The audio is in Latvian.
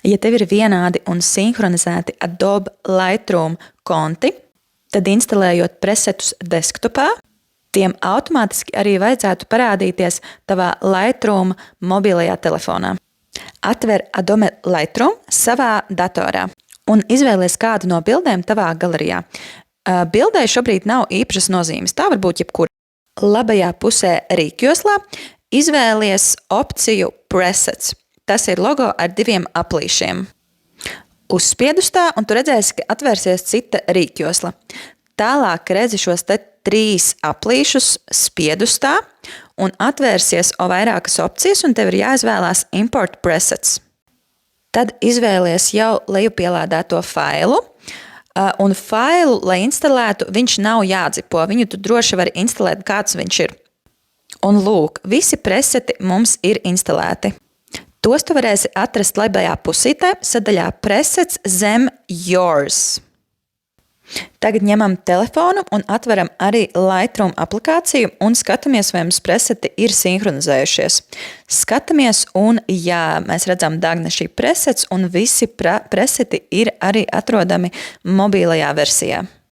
Ja tev ir vienādi un sinhronizēti Adobe Lightroom konti, tad instalējot presetus desktopā, tiem automātiski arī vajadzētu parādīties tavā Lightroom mobilajā telefonā. Atver Adobe Lightroom savā datorā un izvēlies kādu no bildēm tavā galerijā. Bildē šobrīd nav īpašas nozīmes, tā var būt jebkura. Labajā pusē rīkjoslā izvēlies opciju Presets. Tas ir logo ar 2 aplīšiem. Uzspied uz tā, un tu redzēsi, ka atvērsies cita rīkjosla. Tālāk redzi šos 3 aplīšus, spied uz tā, un atvērsies vairākas opcijas, un tev ir jāizvēlās Import Presets. Tad izvēlies jau lejupielādēto failu, un failu, lai instalētu, viņš nav jādzipo. Viņu tu droši vari instalēt, kāds viņš ir. Un lūk, visi preseti mums ir instalēti. Tos tu varēsi atrast labajā pusītē, sadaļā Presets zem Yours. Tagad ņemam telefonu un atveram arī Lightroom aplikāciju un skatāmies, vai mums preseti ir sinhronizējušies. Skatāmies un jā, mēs redzam Dagneši presets un visi preseti ir arī atrodami mobilajā versijā.